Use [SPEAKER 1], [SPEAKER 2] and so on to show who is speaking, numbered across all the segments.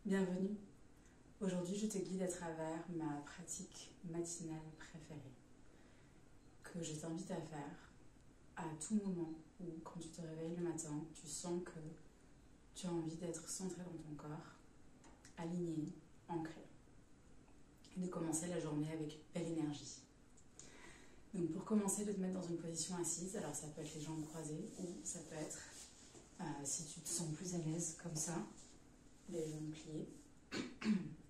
[SPEAKER 1] Bienvenue. Aujourd'hui, je te guide à travers ma pratique matinale préférée que je t'invite à faire à tout moment où, quand tu te réveilles le matin, tu sens que tu as envie d'être centré dans ton corps, aligné, ancré, et de commencer la journée avec belle énergie. Donc pour commencer, de te mettre dans une position assise, alors ça peut être les jambes croisées ou ça peut être, si tu te sens plus à l'aise comme ça, les jambes pliées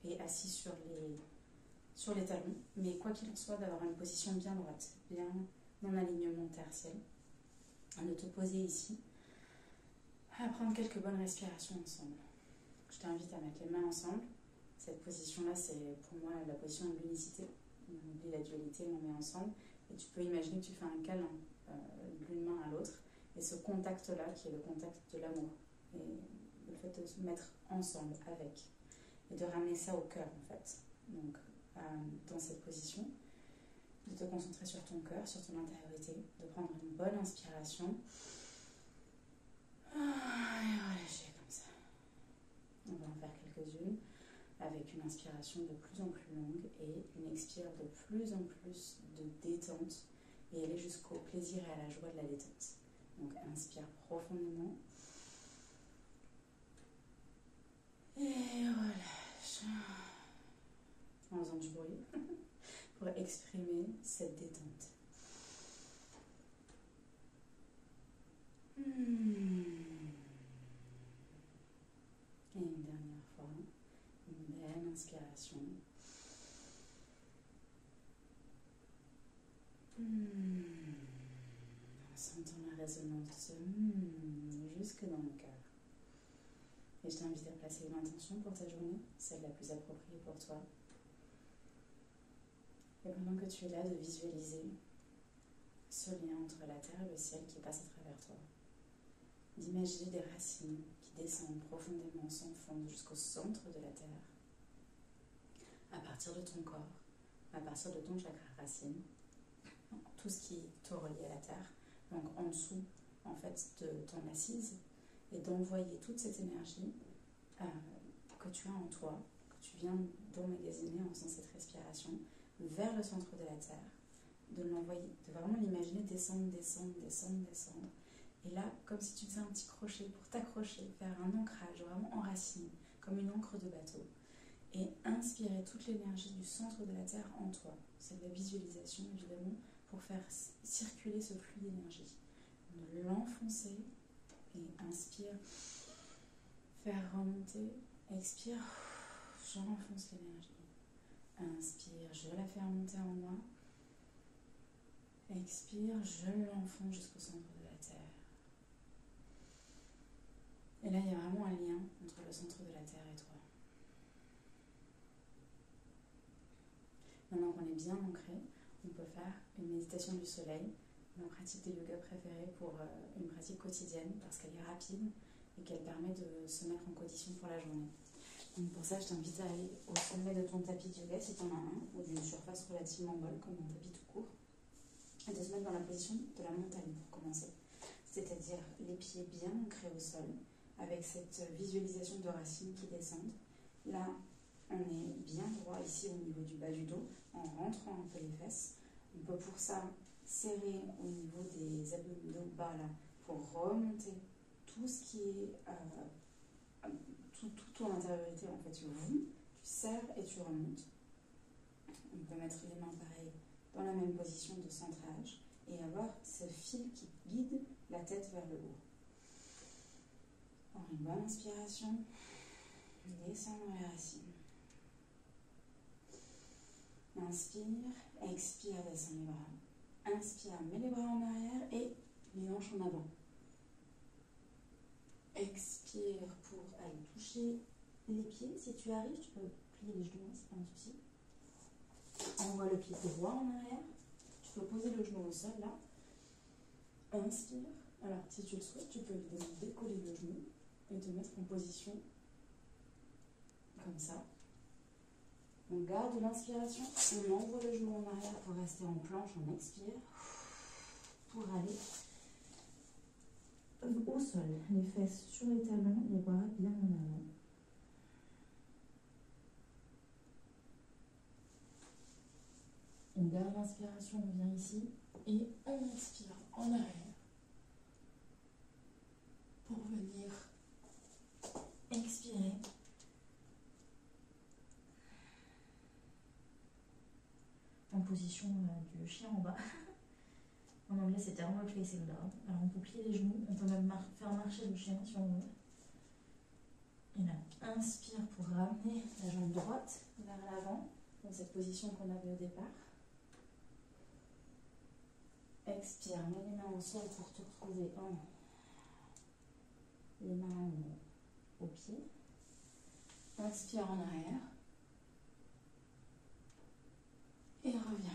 [SPEAKER 1] et assis sur les talons, mais quoi qu'il en soit, d'avoir une position bien droite, bien en alignement terre-ciel, de te poser ici, à prendre quelques bonnes respirations ensemble. Je t'invite à mettre les mains ensemble. Cette position-là, c'est pour moi la position de l'unicité. On oublie la dualité, on met ensemble. Et tu peux imaginer que tu fais un câlin d'une main à l'autre. Et ce contact-là, qui est le contact de l'amour. Et le fait de se mettre ensemble avec. Et de ramener ça au cœur, en fait. Donc, dans cette position, de te concentrer sur ton cœur, sur ton intériorité, de prendre une bonne inspiration. Et relâcher comme ça. On va en faire quelques-unes avec une inspiration de plus en plus longue et une expire de plus en plus de détente et aller jusqu'au plaisir et à la joie de la détente. Donc inspire profondément et relâche en faisant du bruit pour exprimer cette détente. Et une dernière fois, une belle inspiration. En sentant la résonance de ce jusque dans le cœur. Et je t'invite à placer une intention pour ta journée, celle la plus appropriée pour toi. Et pendant que tu es là, de visualiser ce lien entre la terre et le ciel qui passe à travers toi. D'imaginer des racines qui descendent profondément, s'enfoncent jusqu'au centre de la terre, à partir de ton corps, à partir de ton chakra racine, tout ce qui te relie à la terre, donc en dessous en fait de ton assise, et d'envoyer toute cette énergie que tu as en toi, que tu viens d'emmagasiner en faisant cette respiration, vers le centre de la terre, de l'envoyer, de vraiment l'imaginer descendre, descendre, descendre, descendre. Et là, comme si tu faisais un petit crochet pour t'accrocher, faire un ancrage vraiment enraciné, comme une encre de bateau. Et inspirer toute l'énergie du centre de la terre en toi. C'est de la visualisation, évidemment, pour faire circuler ce flux d'énergie. De l'enfoncer et inspire, faire remonter, expire, j'enfonce l'énergie. Inspire, je la fais remonter en moi. Expire, je l'enfonce jusqu'au centre de la terre. Et là, il y a vraiment un lien entre le centre de la terre et toi. Maintenant qu'on est bien ancré, on peut faire une méditation du soleil, ma pratique de yoga préférée pour une pratique quotidienne, parce qu'elle est rapide et qu'elle permet de se mettre en condition pour la journée. Donc pour ça, je t'invite à aller au sommet de ton tapis de yoga, si tu en as un, ou d'une surface relativement molle, comme un tapis tout court, et de se mettre dans la position de la montagne pour commencer. C'est-à-dire les pieds bien ancrés au sol, avec cette visualisation de racines qui descendent. Là, on est bien droit ici au niveau du bas du dos, en rentrant un peu les fesses. On peut pour ça serrer au niveau des abdominaux bas là, pour remonter tout ce qui est toute ton intériorité en fait. Tu serres et tu remontes. On peut mettre les mains pareil dans la même position de centrage et avoir ce fil qui guide la tête vers le haut. Une bonne inspiration, descendre les racines. Inspire, expire, descend les bras. Inspire, mets les bras en arrière et les hanches en avant. Expire pour aller toucher les pieds. Si tu arrives, tu peux plier les genoux, c'est pas un souci. Envoie le pied droit en arrière. Tu peux poser le genou au sol là. Inspire. Alors, si tu le souhaites, tu peux évidemment décoller le genou et te mettre en position comme ça. On garde l'inspiration, on envoie le genou en arrière pour rester en planche, on expire, pour aller au sol, les fesses sur les talons, les bras bien en avant.
[SPEAKER 2] l'inspiration, on vient ici et on expire en arrière pour venir expirer. En position du chien en bas. En anglais, c'est downward facing dog. Alors, on peut plier les genoux, on peut même faire marcher le chien si on veut. Et là, on inspire pour ramener la jambe droite vers l'avant, dans cette position qu'on avait au départ. Expire, mets les mains au sol pour te retrouver les mains au pied. Inspire en arrière. Et reviens.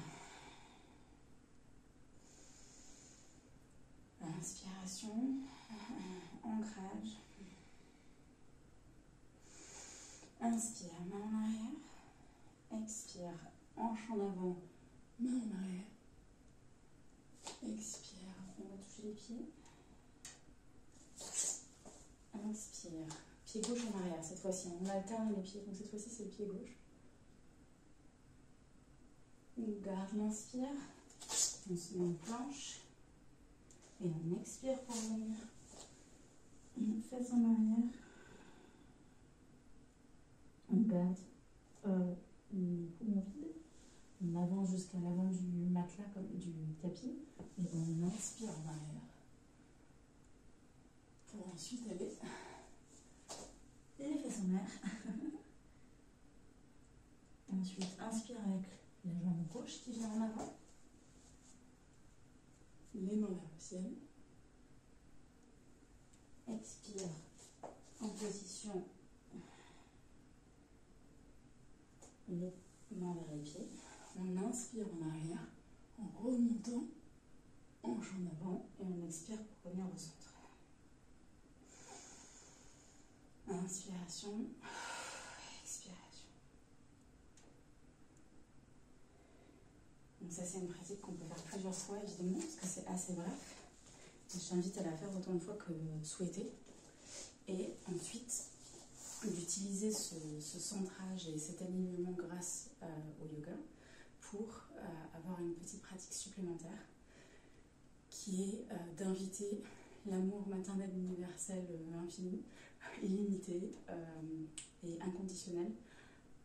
[SPEAKER 2] Inspiration, ancrage. Inspire, main en arrière. Expire, hanche en avant, main en arrière. Expire, on va toucher les pieds. Inspire, pied gauche en arrière cette fois-ci. On alterne les pieds, donc cette fois-ci c'est le pied gauche. On garde l'inspire, on se met en planche et on expire pour venir. Une fesse en arrière. On garde le poumon vide. On avance jusqu'à l'avant du matelas, comme du tapis, et on inspire en arrière. Pour ensuite aller les fesses en l'air. Ensuite, inspire avec la jambe gauche qui vient en avant. Les mains vers le ciel. Expire en position. Les mains vers les pieds. On inspire en arrière en remontant, hanche en avant, et on expire pour revenir au centre. Inspiration, expiration. Donc ça c'est une pratique qu'on peut faire plusieurs fois évidemment, parce que c'est assez bref. Je t'invite à la faire autant de fois que souhaité. Et ensuite, d'utiliser ce centrage et cet alignement grâce au yoga pour avoir une petite pratique supplémentaire qui est d'inviter l'amour maternel universel infini, illimité et inconditionnel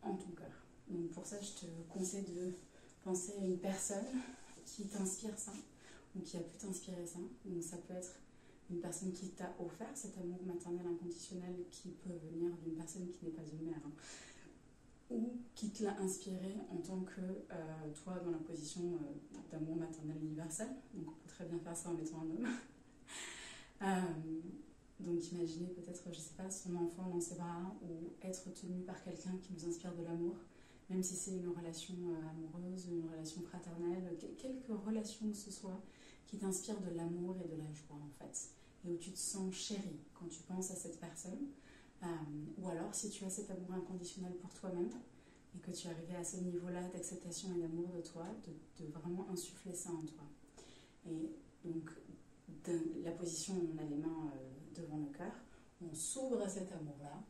[SPEAKER 2] en ton cœur. Donc pour ça, je te conseille de penser à une personne qui t'inspire ça ou qui a pu t'inspirer ça. Donc ça peut être une personne qui t'a offert cet amour maternel inconditionnel qui peut venir d'une personne qui n'est pas une mère, hein, ou qui te l'a inspiré en tant que toi dans la position d'amour maternel universel. Donc on peut très bien faire ça en étant un homme. Donc imaginez peut-être, je sais pas, son enfant dans ses bras ou être tenu par quelqu'un qui nous inspire de l'amour, même si c'est une relation amoureuse, une relation fraternelle, quelque relation que ce soit qui t'inspire de l'amour et de la joie en fait, et où tu te sens chérie quand tu penses à cette personne, ou alors si tu as cet amour inconditionnel pour toi-même et que tu es arrivé à ce niveau-là d'acceptation et d'amour de toi, de vraiment insuffler ça en toi. Et donc la position où on a les mains devant le cœur, on s'ouvre à cet amour-là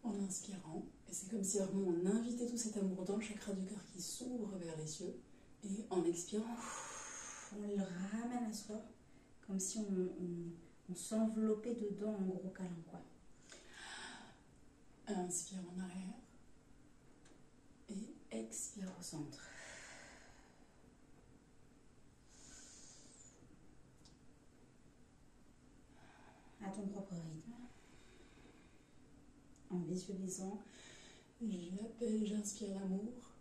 [SPEAKER 2] en inspirant, et c'est comme si vraiment on invitait tout cet amour dans le chakra du cœur qui s'ouvre vers les cieux, et en expirant, on le ramène à soi, comme si on s'enveloppait dedans en gros câlin, quoi. Inspire en arrière, et expire au centre. À ton propre rythme, en visualisant, j'inspire l'amour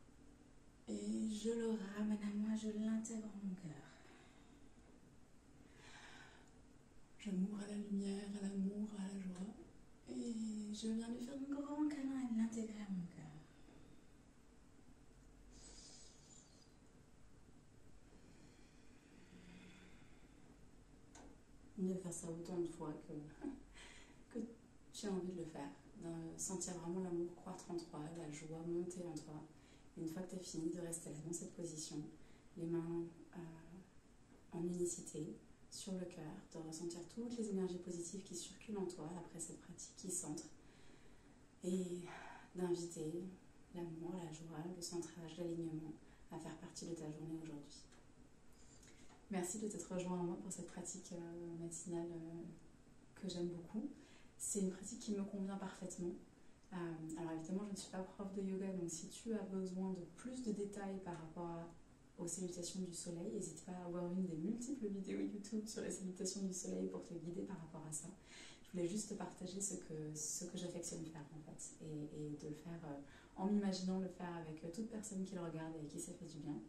[SPEAKER 2] et je le ramène à moi, je l'intègre en mon cœur. Je m'ouvre à la lumière, à l'amour, à la joie, et je viens lui faire un grand câlin et l'intégrer à mon cœur. De faire ça autant de fois que tu as envie de le faire, de sentir vraiment l'amour croître en toi, la joie monter en toi. Et une fois que tu as fini, de rester là dans cette position, les mains en unicité, sur le cœur, de ressentir toutes les énergies positives qui circulent en toi après cette pratique qui centre, et d'inviter l'amour, la joie, le centrage, l'alignement
[SPEAKER 1] à faire partie de ta journée aujourd'hui. Merci de t'être rejoint à moi pour cette pratique matinale que j'aime beaucoup. C'est une pratique qui me convient parfaitement. Alors évidemment, je ne suis pas prof de yoga, donc si tu as besoin de plus de détails par rapport aux salutations du soleil, n'hésite pas à avoir une des multiples vidéos YouTube sur les salutations du soleil pour te guider par rapport à ça. Je voulais juste te partager ce que j'affectionne faire en fait, et de le faire en m'imaginant le faire avec toute personne qui le regarde et qui ça fait du bien.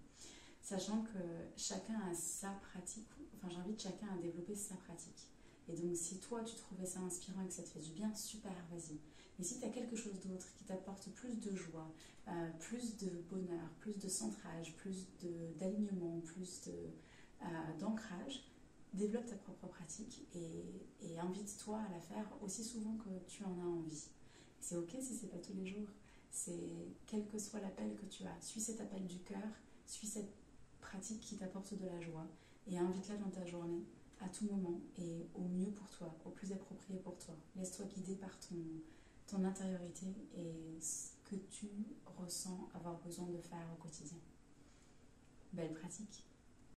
[SPEAKER 1] Sachant que chacun a sa pratique, enfin j'invite chacun à développer sa pratique. Et donc si toi tu trouvais ça inspirant et que ça te fait du bien, super, vas-y. Mais si tu as quelque chose d'autre qui t'apporte plus de joie, plus de bonheur, plus de centrage, plus d'alignement, plus d'ancrage, développe ta propre pratique et invite-toi à la faire aussi souvent que tu en as envie. C'est ok si c'est pas tous les jours, c'est quel que soit l'appel que tu as, suis cet appel du cœur, suis cette pratique qui t'apporte de la joie et invite-la dans ta journée à tout moment et au mieux pour toi, au plus approprié pour toi. Laisse-toi guider par ton intériorité et ce que tu ressens avoir besoin de faire au quotidien. Belle pratique.